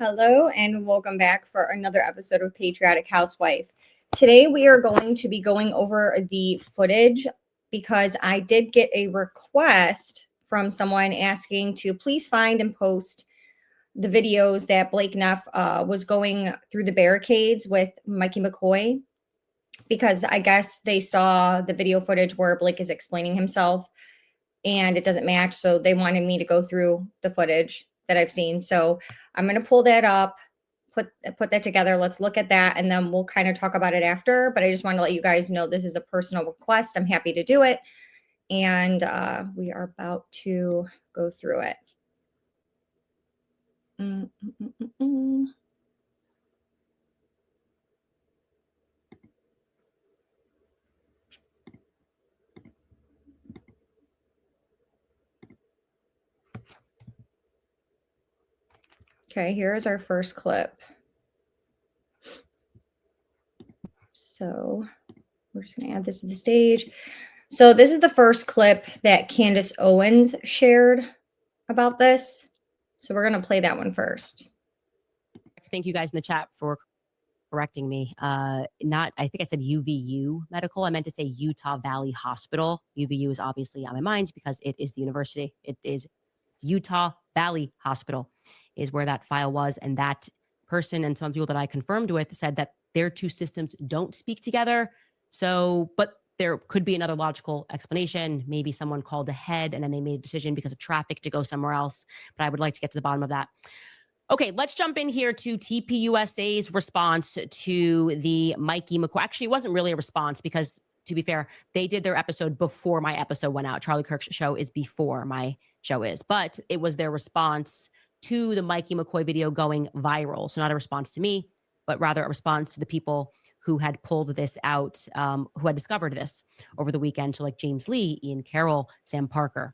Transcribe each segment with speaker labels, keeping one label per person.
Speaker 1: Hello and welcome back for another episode of Patriotic Housewife. Today we are going to be going over the footage because I did get a request from someone asking to please find and post the videos that Blake Neff was going through the barricades with Mikey McCoy, because I guess they saw the video footage where Blake is explaining himself and it doesn't match. So they wanted me to go through the footage that I've seen. So I'm going to pull that up, put that together. Let's look at that and then we'll kind of talk about it after. But I just want to let you guys know this is a personal request. I'm happy to do it. And we are about to go through it. Okay, here's our first clip. So we're just going to add this to the stage. So this is the first clip that Candace Owens shared about this. So we're going to play that one first.
Speaker 2: Thank you guys in the chat for correcting me. I think I said UVU Medical. I meant to say Utah Valley Hospital. UVU is obviously on my mind because it is the university. It is Utah Valley Hospital is where that file was. And that person and some people that I confirmed with said that their two systems don't speak together. So, but there could be another logical explanation. Maybe someone called ahead and then they made a decision because of traffic to go somewhere else. But I would like to get to the bottom of that. Okay, let's jump in here to tpusa's response to the Mikey McCoy. Actually, it wasn't really a response because, to be fair, they did their episode before my episode went out. Charlie Kirk's show is before my show is. But it was their response to the Mikey McCoy video going viral. So not a response to me, but rather a response to the people who had pulled this out, who had discovered this over the weekend. So like James Lee, Ian Carroll, Sam Parker.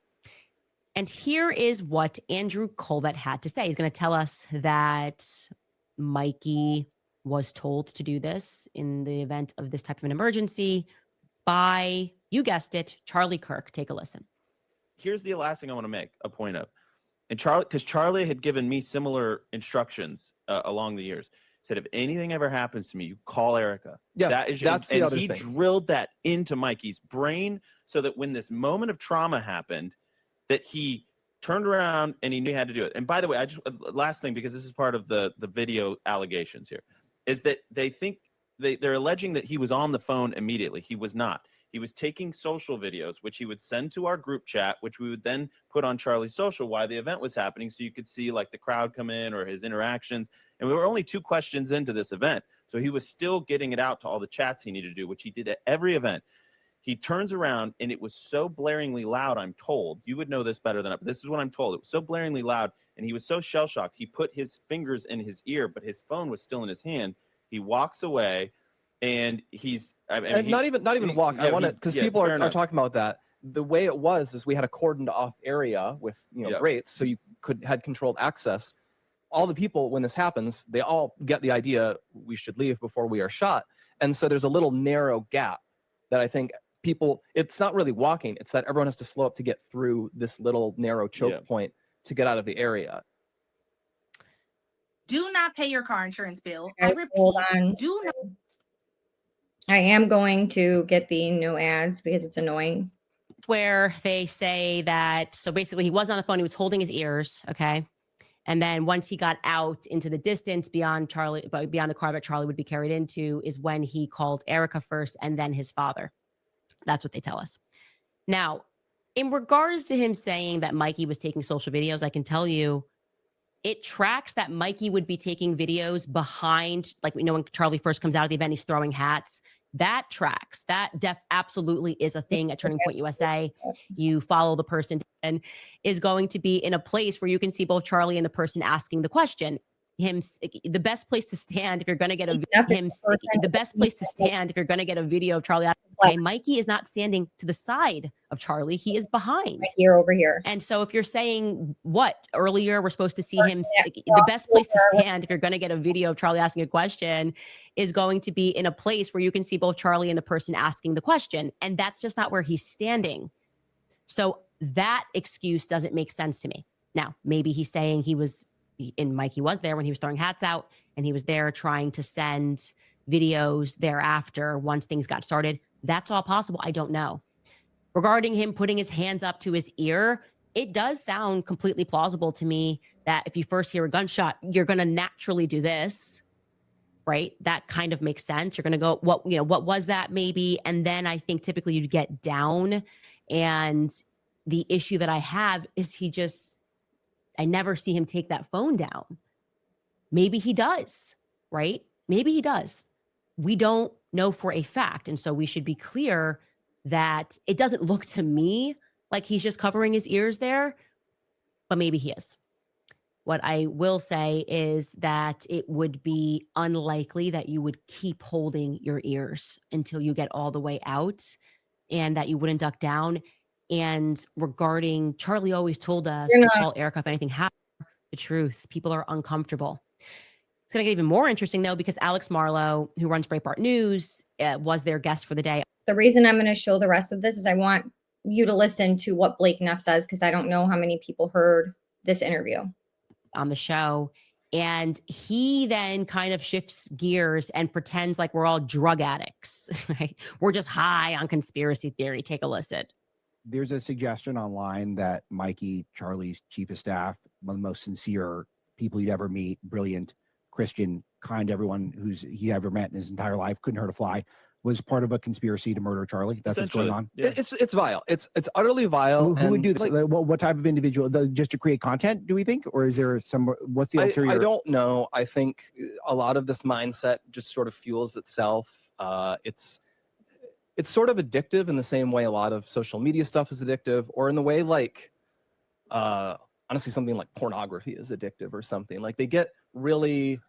Speaker 2: And here is what Andrew Colvett had to say. He's going to tell us that Mikey was told to do this in the event of this type of an emergency by, you guessed it, Charlie Kirk. Take a listen.
Speaker 3: Here's the last thing I want to make a point of. And Charlie, because Charlie had given me similar instructions along the years, said if anything ever happens to me, you call Erica.
Speaker 4: Yeah,
Speaker 3: that's the other thing. And he drilled that into Mikey's brain so that when this moment of trauma happened, that he turned around and he knew he had to do it. And by the way, I just last thing, because this is part of the video allegations here, is that they think they're alleging that he was on the phone immediately. He was not. He was taking social videos, which he would send to our group chat, which we would then put on Charlie's social while the event was happening, so you could see like the crowd come in or his interactions. And we were only 2 questions into this event, so he was still getting it out to all the chats he needed to do, which he did at every event. He turns around, and it was so blaringly loud, I'm told. You would know this better than I, but this is what I'm told. It was so blaringly loud, and he was so shell-shocked. He put his fingers in his ear, but his phone was still in his hand. He walks away, and he's...
Speaker 4: not even walk. Yeah, I want to, because people are talking about that. The way it was is we had a cordoned off area with grates, so you had controlled access. All the people, when this happens, they all get the idea we should leave before we are shot. And so there's a little narrow gap that I think people, it's not really walking, it's that everyone has to slow up to get through this little narrow choke point to get out of the area.
Speaker 5: Do not pay your car insurance bill.
Speaker 1: Guys,
Speaker 5: I repeat,
Speaker 1: hold on.
Speaker 5: do not.
Speaker 1: I am going to get the no ads because it's annoying.
Speaker 2: Where they say that, so basically he was on the phone, he was holding his ears, okay? And then once he got out into the distance beyond the car that Charlie would be carried into is when he called Erica first and then his father. That's what they tell us. Now, in regards to him saying that Mikey was taking social videos, I can tell you it tracks that Mikey would be taking videos behind, like, when Charlie first comes out of the event, he's throwing hats. That tracks. That absolutely is a thing at Turning Point USA. You follow the person and is going to be in a place where you can see both Charlie and the person asking the question. The best place to stand if you're going to get the best place to stand if you're going to get a video of Charlie. Okay, Mikey is not standing to the side of Charlie; he is behind.
Speaker 1: Right here, over here.
Speaker 2: And so, if you're saying what earlier, we're supposed to see him. The best place to stand if you're going to get a video of Charlie asking a question is going to be in a place where you can see both Charlie and the person asking the question, and that's just not where he's standing. So that excuse doesn't make sense to me. Now, maybe he's saying he was and Mikey was there when he was throwing hats out, and he was there trying to send videos thereafter once things got started. That's all possible. I don't know. Regarding him putting his hands up to his ear, it does sound completely plausible to me that if you first hear a gunshot, you're going to naturally do this, right? That kind of makes sense. You're going to go, what was that maybe? And then I think typically you'd get down. And the issue that I have is I never see him take that phone down. Maybe he does, right? Maybe he does. We don't know for a fact. And so we should be clear that it doesn't look to me like he's just covering his ears there, but maybe he is. What I will say is that it would be unlikely that you would keep holding your ears until you get all the way out, and that you wouldn't duck down. And regarding, Charlie always told us to call Erica if anything happened. The truth, people are uncomfortable. It's going to get even more interesting, though, because Alex Marlowe, who runs Breitbart News, was their guest for the day.
Speaker 1: The reason I'm going to show the rest of this is I want you to listen to what Blake Neff says, because I don't know how many people heard this interview
Speaker 2: on the show. And he then kind of shifts gears and pretends like we're all drug addicts, right? We're just high on conspiracy theory. Take a listen.
Speaker 6: There's a suggestion online that Mikey, Charlie's chief of staff, one of the most sincere people you'd ever meet, brilliant, Christian, kind, everyone he ever met in his entire life, couldn't hurt a fly, was part of a conspiracy to murder Charlie. That's what's going on.
Speaker 3: Yeah.
Speaker 4: It's vile. It's utterly vile.
Speaker 6: Who would do this? Like, what type of individual? Just to create content, do we think, or is there some? What's the ulterior?
Speaker 4: I don't know. I think a lot of this mindset just sort of fuels itself. It's sort of addictive in the same way a lot of social media stuff is addictive, or in the way like honestly something like pornography is addictive or something. Like they get really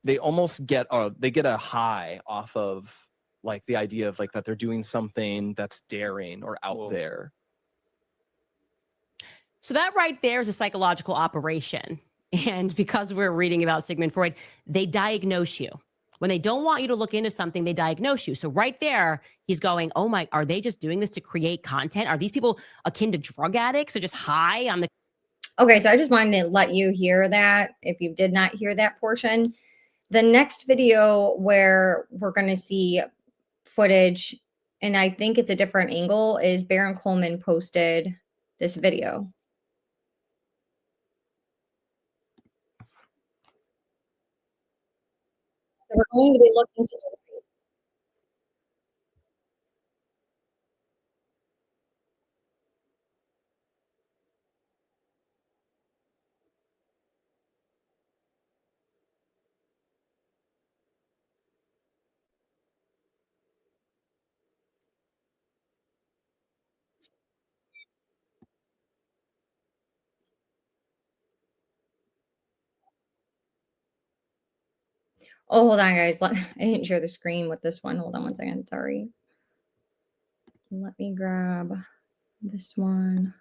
Speaker 4: they almost get a high off of like the idea of like that they're doing something that's daring or out there.
Speaker 2: So that right there is a psychological operation. And because we're reading about Sigmund Freud, they diagnose you. When they don't want you to look into something, they diagnose you. So right there, he's going, oh my, are they just doing this to create content? Are these people akin to drug addicts? They're just high on the...
Speaker 1: Okay, so I just wanted to let you hear that if you did not hear that portion. The next video where we're going to see footage, and I think it's a different angle, is Baron Coleman posted this video. So we're going to be looking to the Oh, hold on, guys. I didn't share the screen with this one. Hold on one second. Sorry. Let me grab this one.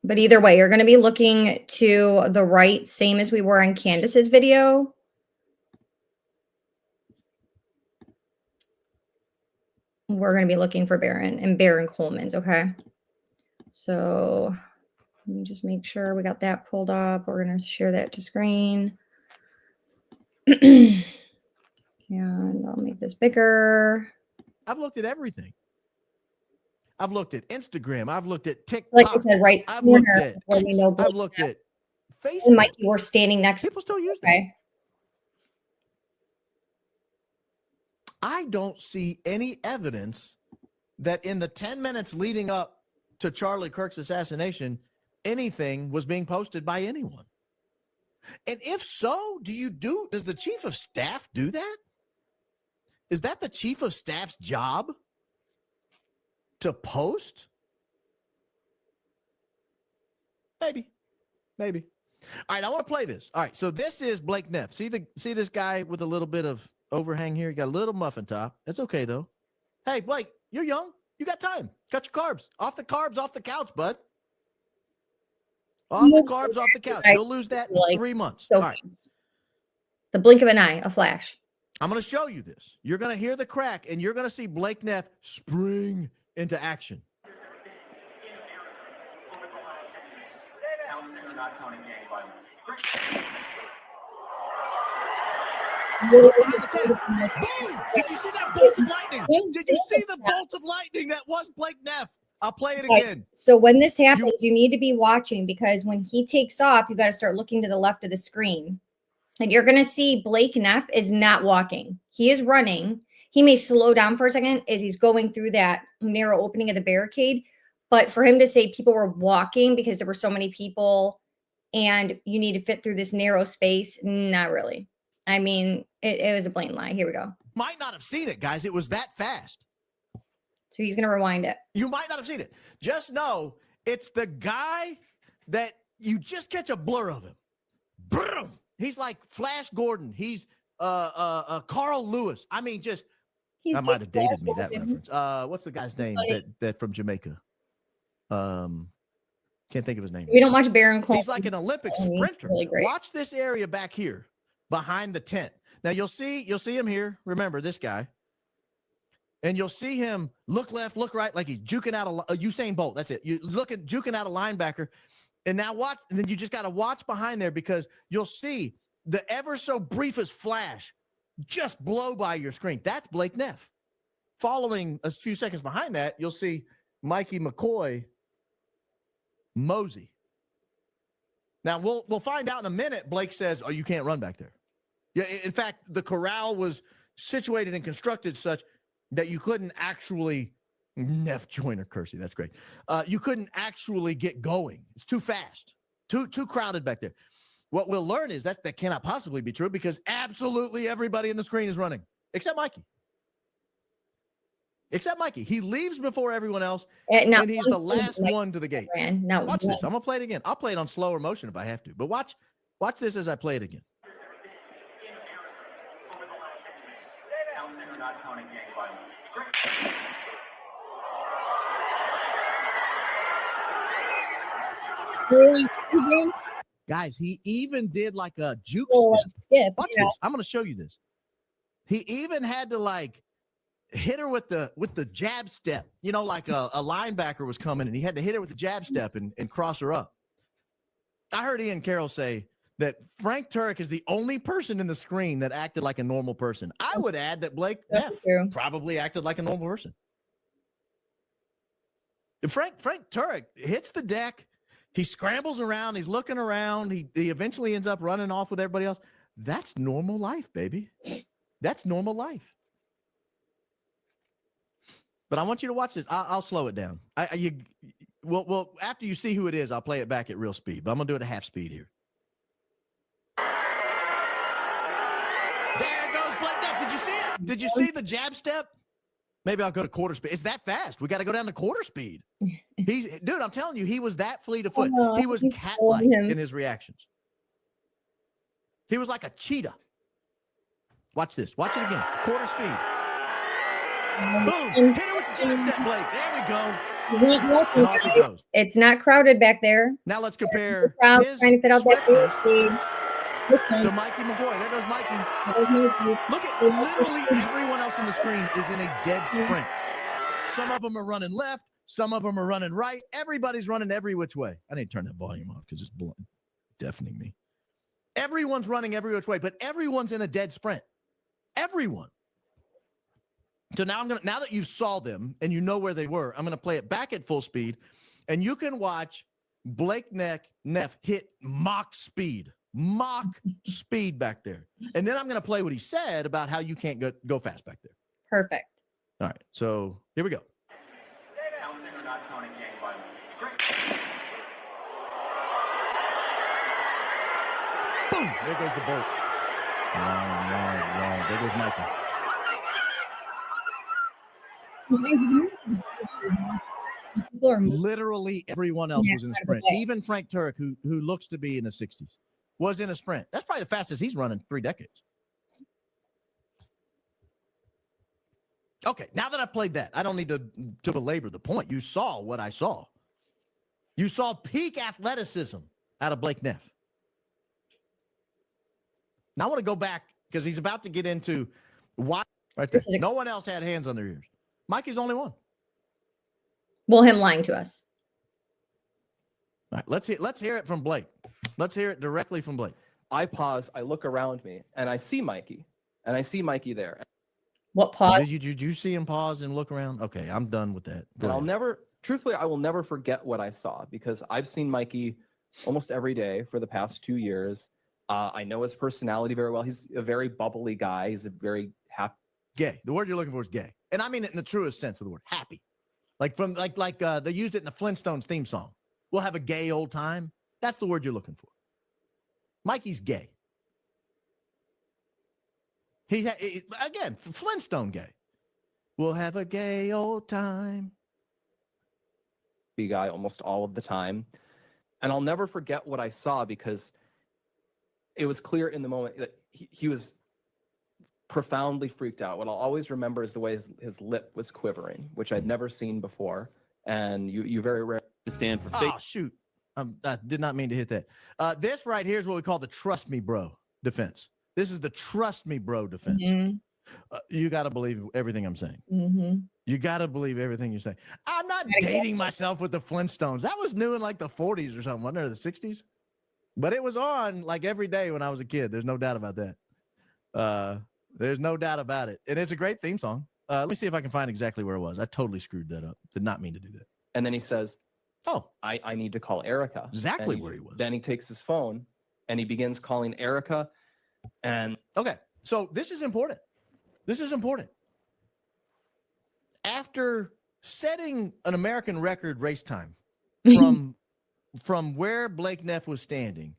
Speaker 1: But either way, you're going to be looking to the right, same as we were in Candace's video. We're going to be looking for Baron and Baron Coleman's, okay? So let me just make sure we got that pulled up. We're going to share that to screen. And I'll make this bigger.
Speaker 7: I've looked at everything. I've looked at Instagram. I've looked at TikTok.
Speaker 1: Like I said, right
Speaker 7: I've looked at
Speaker 1: where we know
Speaker 7: I've looked at Facebook.
Speaker 1: and Mikey were standing next.
Speaker 7: People still use
Speaker 1: Okay.
Speaker 7: that. I don't see any evidence that in the 10 minutes leading up to Charlie Kirk's assassination, anything was being posted by anyone. And if so, does the chief of staff do that? Is that the chief of staff's job to post? Maybe. All right, I want to play this. All right, so this is Blake Neff. See this guy with a little bit of overhang here? He got a little muffin top. It's okay, though. Hey, Blake, you're young. You got time. Cut your carbs. Off the couch, bud. Off the carbs, off the couch. You'll lose that in 3 months.
Speaker 1: So
Speaker 7: all right.
Speaker 1: The blink of an eye, a flash.
Speaker 7: I'm going to show you this. You're going to hear the crack, and you're going to see Blake Neff spring into action. Look behind the tent. Boom! Did you see that bolt of lightning? Did you see the bolt of lightning? That was Blake Neff. I'll play it again.
Speaker 1: So when this happens, you need to be watching, because when he takes off, you got to start looking to the left of the screen. And you're going to see Blake Neff is not walking. He is running. He may slow down for a second as he's going through that narrow opening of the barricade. But for him to say people were walking because there were so many people and you need to fit through this narrow space, not really. I mean, it was a blatant lie. Here we go.
Speaker 7: Might not have seen it, guys. It was that fast.
Speaker 1: So he's going to rewind it.
Speaker 7: You might not have seen it. Just know it's the guy that you just catch a blur of him. Boom! He's like Flash Gordon. He's Carl Lewis. I mean, just I might have dated me, that reference. What's the guy's name that from Jamaica? Can't think of his name.
Speaker 1: We don't watch Baron Coleman.
Speaker 7: He's like an Olympic sprinter. Really great. Watch this area back here behind the tent. Now you'll see him here. Remember this guy. And you'll see him look left, look right, like he's juking out a Usain Bolt. That's it. You juking out a linebacker. And now watch, and then you just got to watch behind there, because you'll see the ever so briefest flash just blow by your screen. That's Blake Neff. Following a few seconds behind that, you'll see Mikey McCoy mosey. Now we'll find out in a minute. Blake says, "Oh, you can't run back there." Yeah, in fact, the corral was situated and constructed such that you couldn't actually Neff Joyner Kersey. That's great. You couldn't actually get going. It's too fast, too crowded back there. What we'll learn is that cannot possibly be true, because absolutely everybody in the screen is running except Mikey. Except Mikey. He leaves before everyone else, and he's the last one to the gate. Watch this. I'm going to play it again. I'll play it on slower motion if I have to, but watch this as I play it again. Guys, he even did like a juke step. Watch this. I'm going to show you this. He even had to like hit her with the jab step, like a linebacker was coming, and he had to hit her with the jab step and cross her up. I heard Ian Carroll say that Frank Turek is the only person in the screen that acted like a normal person. I would add that Blake Neff probably acted like a normal person. Frank Turek hits the deck. He scrambles around. He's looking around. He eventually ends up running off with everybody else. That's normal life, baby. That's normal life. But I want you to watch this. I'll slow it down. Well, after you see who it is, I'll play it back at real speed. But I'm going to do it at half speed here. There goes Blake Neff. Did you see it? Did you see the jab step? Maybe I'll go to quarter speed. It's that fast. We got to go down to quarter speed. Dude, I'm telling you, he was that fleet of foot. He was cat-like in his reactions. He was like a cheetah. Watch this. Watch it again. Quarter speed. Boom. Hit it with the jab step, Blake. There we go.
Speaker 1: And off he goes. It's not crowded back there.
Speaker 7: Now let's compare his
Speaker 1: trying to fit out that quarter speed
Speaker 7: to Mikey McCoy. There goes Mikey. Look at literally everyone else on the screen is in a dead sprint. Some of them are running left. Some of them are running right. Everybody's running every which way. I need to turn that volume off because it's deafening me. Everyone's running every which way, but everyone's in a dead sprint. Everyone. So now now that you saw them and you know where they were, I'm going to play it back at full speed, and you can watch Blake Neff hit mock speed back there. And then I'm going to play what he said about how you can't go fast back there.
Speaker 1: Perfect.
Speaker 7: All right. So here we go. Boom. There goes the bolt. Wow. There goes Michael. Literally everyone else was in a sprint. Even Frank Turek, who looks to be in his 60s, was in a sprint. That's probably the fastest he's run in 3 decades. Okay, now that I played that, I don't need to belabor the point. You saw what I saw. You saw peak athleticism out of Blake Neff. Now I want to go back because he's about to get into why. Right there. No one else had hands on their ears. Mikey's the only one.
Speaker 1: Well, him lying to us.
Speaker 7: All right, let's hear it from Blake. Let's hear it directly from Blake.
Speaker 4: I pause, I look around me, and I see Mikey. And I see Mikey there.
Speaker 1: What pause?
Speaker 7: Did you see him pause and look around? Okay, I'm done with that. Go
Speaker 4: And
Speaker 7: ahead.
Speaker 4: truthfully, I will never forget what I saw because I've seen Mikey almost every day for the past 2 years. I know his personality very well. He's a very bubbly guy. He's a very happy.
Speaker 7: Gay. The word you're looking for is gay. And I mean it in the truest sense of the word. Happy. Like from they used it in the Flintstones theme song. We'll have a gay old time. That's the word you're looking for. Mikey's gay. Again, Flintstone gay. We'll have a gay old time.
Speaker 4: Guy almost all of the time. And I'll never forget what I saw because it was clear in the moment that he was profoundly freaked out. What I'll always remember is the way his lip was quivering, which I'd never seen before. And you very rarely
Speaker 3: stand for fake.
Speaker 7: Oh, shoot. I did not mean to hit that. This right here is what we call the trust me, bro defense. This is the trust me, bro defense.
Speaker 1: Mm-hmm.
Speaker 7: You got to believe everything I'm saying.
Speaker 1: Mm-hmm.
Speaker 7: You got to believe everything you're saying. I'm not dating myself with the Flintstones. That was new in like the 40s or something, wasn't it? Or the 60s? But it was on like every day when I was a kid. There's no doubt about that. There's no doubt about it. And it's a great theme song. Let me see if I can find exactly where it was. I totally screwed that up. Did not mean to do that.
Speaker 4: And then he says,
Speaker 7: oh,
Speaker 4: I need to call Erica.
Speaker 7: Exactly where he was.
Speaker 4: Then he takes his phone and he begins calling Erica. And
Speaker 7: okay, so this is important. This is important. After setting an American record race time from where Blake Neff was standing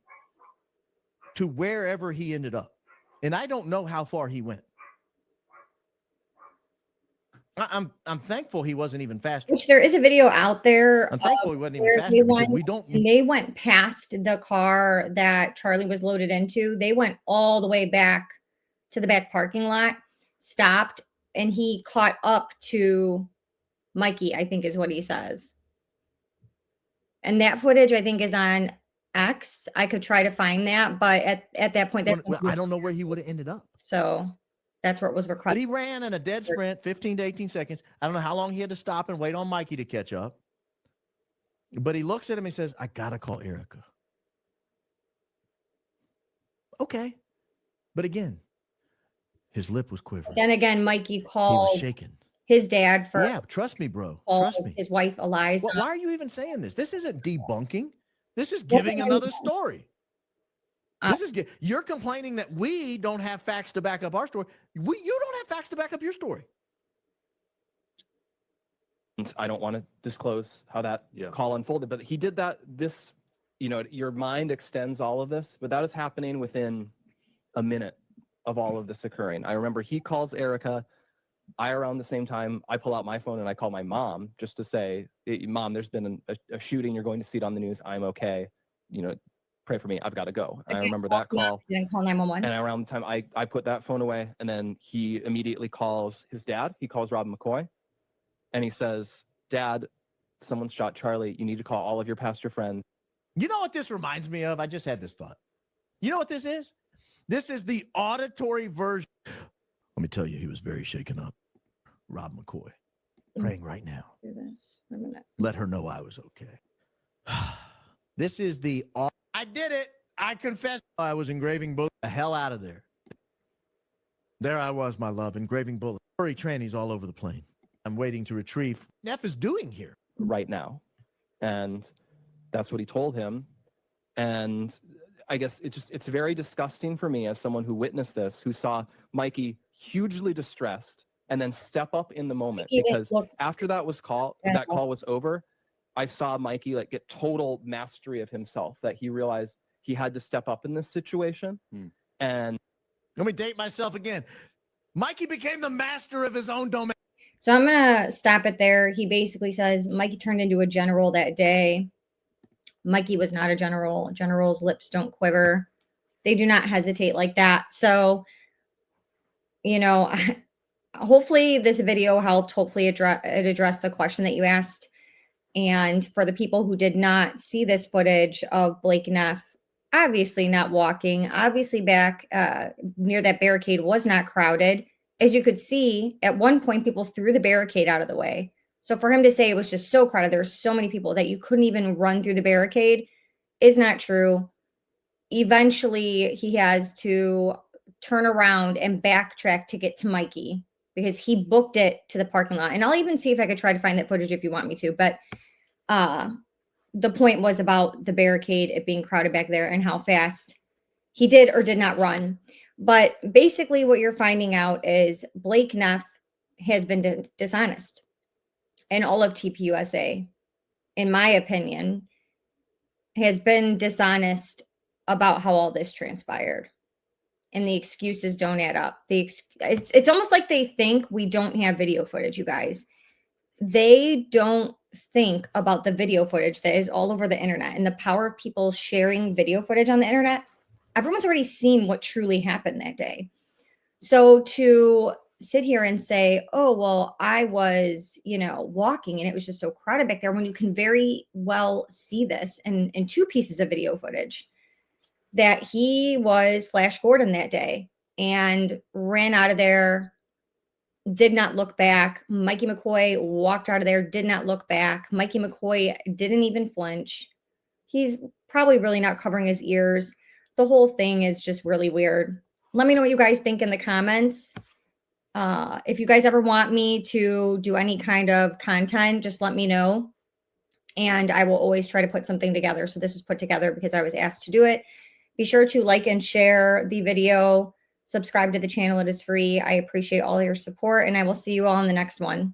Speaker 7: to wherever he ended up, and I don't know how far he went. I'm thankful he wasn't even faster.
Speaker 1: Which there is a video out there.
Speaker 7: I'm thankful he wasn't even faster because we don't.
Speaker 1: They went past the car that Charlie was loaded into. They went all the way back to the back parking lot, stopped, and he caught up to Mikey, I think is what he says. And that footage, I think, is on X. I could try to find that, but at that point,
Speaker 7: I don't know where he would have ended up.
Speaker 1: So that's where it was requested.
Speaker 7: But he ran in a dead sprint, 15 to 18 seconds. I don't know how long he had to stop and wait on Mikey to catch up. But he looks at him and says, I got to call Erica. Okay. But again, his lip was quivering.
Speaker 1: Then again, Mikey called.
Speaker 7: He was shaking.
Speaker 1: His dad for.
Speaker 7: Yeah, trust me, bro. Trust me.
Speaker 1: His wife, Eliza.
Speaker 7: Why are you even saying this? This isn't debunking. This is giving another story. You're complaining that we don't have facts to back up our story. You don't have facts to back up your story.
Speaker 4: I don't want to disclose how that call unfolded, but he did that. Your mind extends all of this, but that is happening within a minute of all of this occurring. I remember he calls Erica. Around the same time, I pull out my phone and I call my mom just to say, Mom, there's been a shooting. You're going to see it on the news. I'm okay. Pray for me. I've got to go. I remember that call.
Speaker 1: Then call 911.
Speaker 4: And around the time I put that phone away, and then he immediately calls his dad. He calls Rob McCoy, and he says, Dad, someone shot Charlie. You need to call all of your pastor friends.
Speaker 7: You know what this reminds me of? I just had this thought. You know what this is? This is the auditory version. Let me tell you, he was very shaken up. Rob McCoy, praying right now.
Speaker 1: Do this for a minute.
Speaker 7: Let her know I was okay. This is the. I did it. I confess. I was engraving bullets. The hell out of there. There I was, my love, engraving bullets. Furry trannies all over the plane. I'm waiting to retrieve. Neff is doing here
Speaker 4: right now, and that's what he told him. And I guess it's very disgusting for me as someone who witnessed this, who saw Mikey hugely distressed and then step up in the moment, because after that call was over, I saw Mikey get total mastery of himself, that he realized he had to step up in this situation. And
Speaker 7: let me date myself again. Mikey became the master of his own domain.
Speaker 1: So I'm going to stop it there. He basically says Mikey turned into a general that day. Mikey was not a general. Generals' lips don't quiver. They do not hesitate like that. So, hopefully this video helped. Hopefully it addressed the question that you asked. And for the people who did not see this footage of Blake Neff, obviously not walking, obviously back near that barricade was not crowded. As you could see, at one point, people threw the barricade out of the way. So for him to say it was just so crowded, there were so many people that you couldn't even run through the barricade is not true. Eventually, he has to turn around and backtrack to get to Mikey because he booked it to the parking lot. And I'll even see if I could try to find that footage if you want me to. But the point was about the barricade, it being crowded back there, and how fast he did or did not run. But basically what you're finding out is Blake Neff has been dishonest in all of tpusa, in my opinion, has been dishonest about how all this transpired. And the excuses don't add up. It's almost like they think we don't have video footage, you guys. They don't think about the video footage that is all over the internet and the power of people sharing video footage on the internet. Everyone's already seen what truly happened that day. So to sit here and say, oh, well, I was, walking and it was just so crowded back there, when you can very well see this in 2 pieces of video footage, that he was Flash Gordon that day and ran out of there, did not look back. Mikey McCoy walked out of there, did not look back. Mikey McCoy didn't even flinch. He's probably really not covering his ears. The whole thing is just really weird. Let me know what you guys think in the comments. If you guys ever want me to do any kind of content, just let me know. And I will always try to put something together. So this was put together because I was asked to do it. Be sure to like and share the video. Subscribe to the channel. It is free. I appreciate all your support, and I will see you all in the next one.